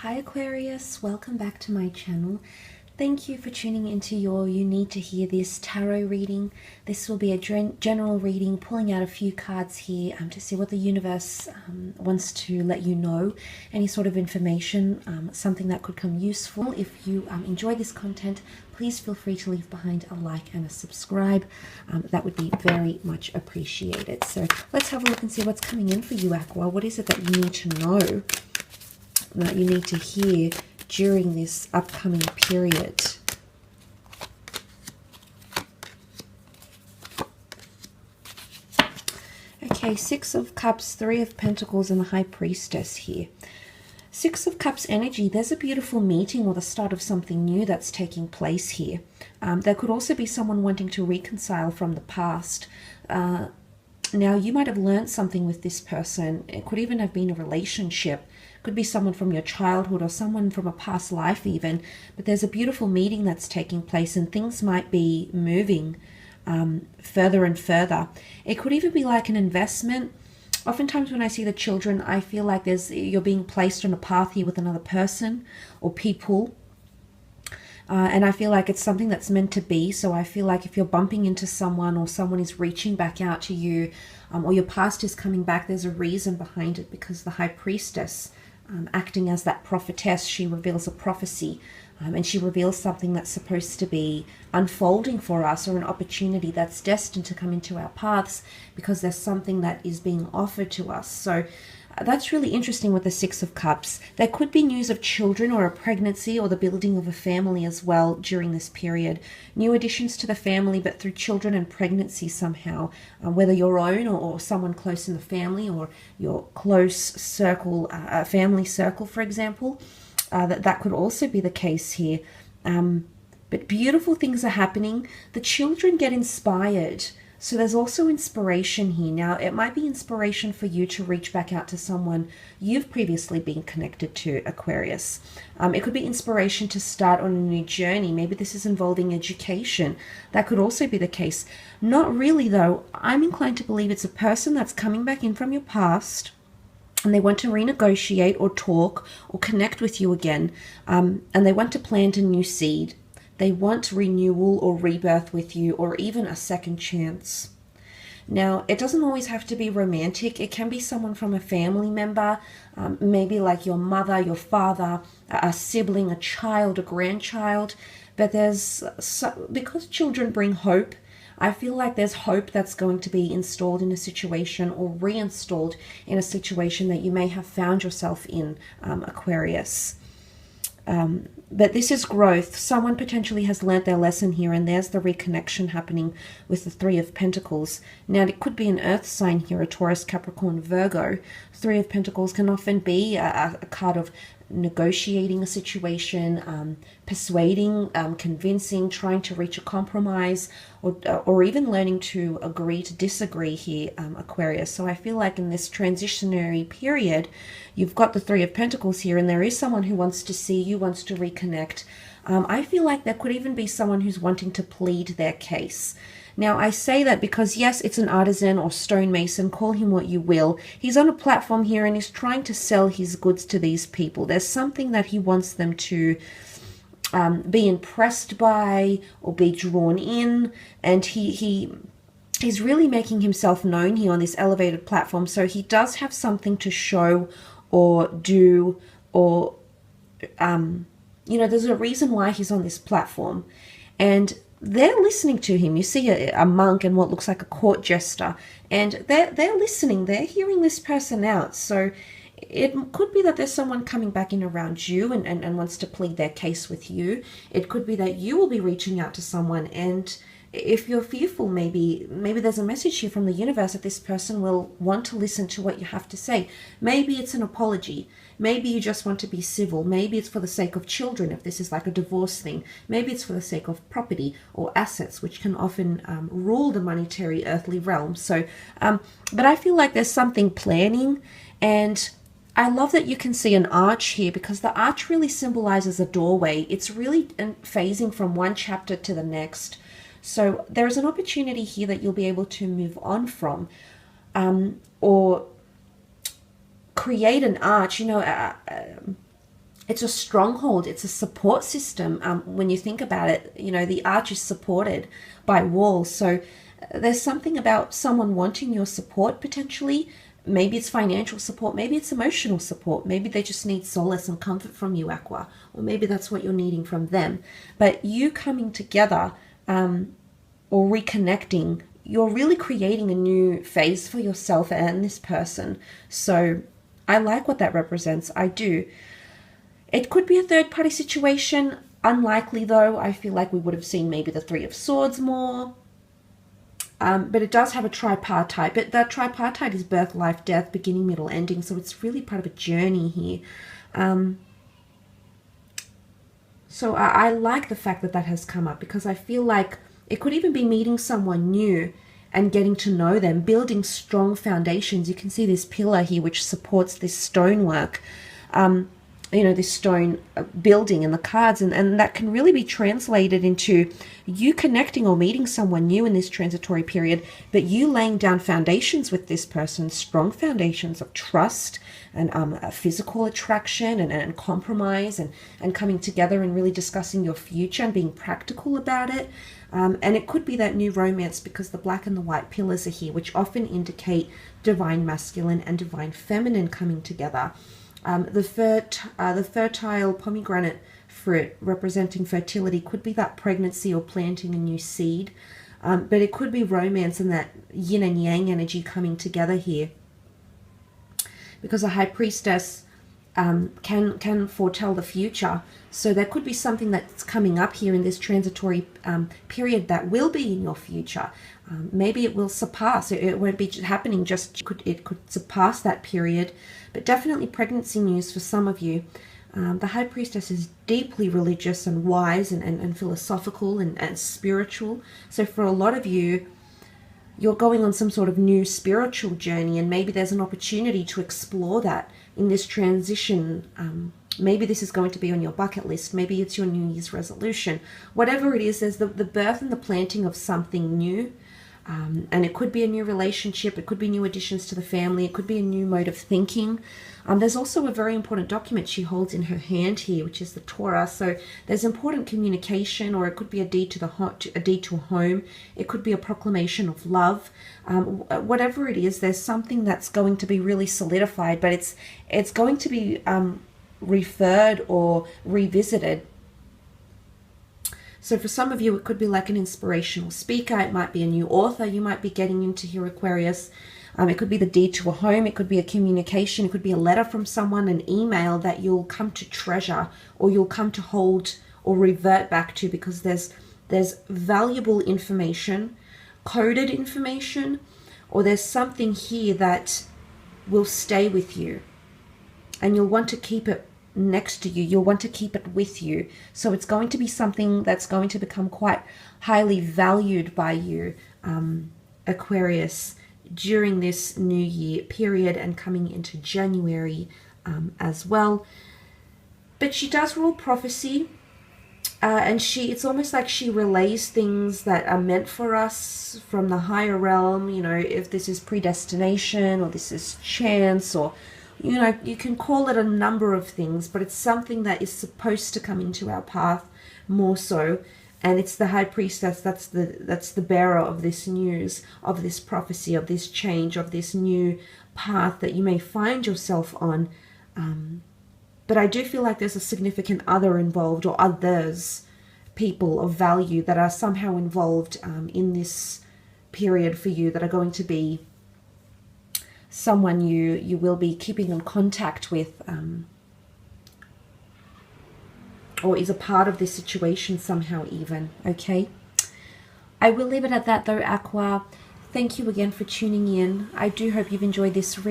Hi Aquarius, welcome back to my channel. Thank you for tuning into your You Need to Hear This tarot reading. This will be a general reading, pulling out a few cards here to see what the universe wants to let you know. Any sort of information, something that could come useful. If you enjoy this content, please feel free to leave behind a like and a subscribe. That would be very much appreciated. So let's have a look and see what's coming in for you, Aqua. What is it that you need to know, that you need to hear during this upcoming period? Okay, Six of Cups, Three of Pentacles, and the High Priestess here. Six of Cups energy, there's a beautiful meeting or the start of something new that's taking place here. There could also be someone wanting to reconcile from the past. Now, you might have learned something with this person. It could even have been a relationship. Could be someone from your childhood or someone from a past life even. But there's a beautiful meeting that's taking place and things might be moving further and further. It could even be like an investment. Oftentimes when I see the children, I feel like you're being placed on a path here with another person or people. And I feel like it's something that's meant to be. So I feel like if you're bumping into someone or someone is reaching back out to you, or your past is coming back, there's a reason behind it, because the High Priestess, acting as that prophetess, she reveals a prophecy, and she reveals something that's supposed to be unfolding for us, or an opportunity that's destined to come into our paths because there's something that is being offered to us. So that's really interesting with the Six of Cups. There could be news of children or a pregnancy or the building of a family as well during this period. New additions to the family, but through children and pregnancy somehow, whether your own or someone close in the family or your close circle, family circle, for example. That could also be the case here. But beautiful things are happening. The children get inspired. So there's also inspiration here. Now, it might be inspiration for you to reach back out to someone you've previously been connected to, Aquarius. It could be inspiration to start on a new journey. Maybe this is involving education. That could also be the case. Not really, though. I'm inclined to believe it's a person that's coming back in from your past, and they want to renegotiate or talk or connect with you again, and they want to plant a new seed. They want renewal or rebirth with you, or even a second chance. Now, it doesn't always have to be romantic. It can be someone from a family member, maybe like your mother, your father, a sibling, a child, a grandchild. But because children bring hope, I feel like there's hope that's going to be installed in a situation or reinstalled in a situation that you may have found yourself in, Aquarius. But this is growth. Someone potentially has learnt their lesson here, and there's the reconnection happening with the Three of Pentacles. Now, it could be an earth sign here, a Taurus, Capricorn, Virgo. Three of Pentacles can often be a card of negotiating a situation, persuading, convincing, trying to reach a compromise, or even learning to agree to disagree here, Aquarius. So I feel like in this transitionary period, you've got the Three of Pentacles here, and there is someone who wants to see you, wants to reconnect. I feel like there could even be someone who's wanting to plead their case. Now, I say that because, yes, it's an artisan or stonemason, call him what you will. He's on a platform here and he's trying to sell his goods to these people. There's something that he wants them to be impressed by or be drawn in, and he's really making himself known here on this elevated platform. So he does have something to show or do, or, there's a reason why he's on this platform. And they're listening to him. You see a monk and what looks like a court jester, and they're listening. They're hearing this person out. So it could be that there's someone coming back in around you and wants to plead their case with you. It could be that you will be reaching out to someone, and if you're fearful, maybe there's a message here from the universe that this person will want to listen to what you have to say. Maybe it's an apology. Maybe you just want to be civil. Maybe it's for the sake of children, if this is like a divorce thing. Maybe it's for the sake of property or assets, which can often rule the monetary earthly realm. So, but I feel like there's something planning, and I love that you can see an arch here, because the arch really symbolizes a doorway. It's really phasing from one chapter to the next. So there's an opportunity here that you'll be able to move on from, or create an arch. it's a stronghold. It's a support system. When you think about it, you know, the arch is supported by walls. So there's something about someone wanting your support potentially. Maybe it's financial support. Maybe it's emotional support. Maybe they just need solace and comfort from you, Aqua. Or maybe that's what you're needing from them. But you coming together or reconnecting, you're really creating a new phase for yourself and this person. So I like what that represents. I do. It could be a third-party situation. Unlikely, though. I feel like we would have seen maybe the Three of Swords more. But it does have a tripartite. But that tripartite is birth, life, death, beginning, middle, ending. So it's really part of a journey here. So I like the fact that that has come up, because I feel like it could even be meeting someone new and getting to know them, building strong foundations. You can see this pillar here which supports this stonework. You know, this stone building in the cards, and that can really be translated into you connecting or meeting someone new in this transitory period, but you laying down foundations with this person, strong foundations of trust and a physical attraction and compromise and coming together and really discussing your future and being practical about it. And it could be that new romance, because the black and the white pillars are here, which often indicate divine masculine and divine feminine coming together. The fertile pomegranate fruit representing fertility could be that pregnancy or planting a new seed, but it could be romance and that yin and yang energy coming together here, because a high priestess can foretell the future. So there could be something that's coming up here in this transitory period that will be in your future. Maybe it will surpass. It won't be happening just. It could surpass that period. But definitely pregnancy news for some of you. The High Priestess is deeply religious and wise and philosophical and spiritual. So for a lot of you, you're going on some sort of new spiritual journey, and maybe there's an opportunity to explore that in this transition. Maybe this is going to be on your bucket list. Maybe it's your New Year's resolution. Whatever it is, there's the birth and the planting of something new. And it could be a new relationship. It could be new additions to the family. It could be a new mode of thinking. There's also a very important document she holds in her hand here, which is the Torah. So there's important communication, or it could be a deed to a deed to a home. It could be a proclamation of love. Whatever it is, there's something that's going to be really solidified, but it's going to be referred or revisited. So for some of you, it could be like an inspirational speaker. It might be a new author you might be getting into here, Aquarius. It could be the deed to a home. It could be a communication. It could be a letter from someone, an email that you'll come to treasure, or you'll come to hold or revert back to, because there's valuable information, coded information, or there's something here that will stay with you, and you'll want to keep it next to you. You'll want to keep it with you. So it's going to be something that's going to become quite highly valued by you, Aquarius, during this new year period and coming into January as well. But she does rule prophecy, and it's almost like she relays things that are meant for us from the higher realm. You know, if this is predestination, or this is chance, or you know, you can call it a number of things, but it's something that is supposed to come into our path more so. And it's the High Priestess that's the bearer of this news, of this prophecy, of this change, of this new path that you may find yourself on. But I do feel like there's a significant other involved, or others, people of value that are somehow involved in this period for you, that are going to be someone you will be keeping in contact with, or is a part of this situation somehow even, okay? I will leave it at that though, Aqua. Thank you again for tuning in. I do hope you've enjoyed this reading.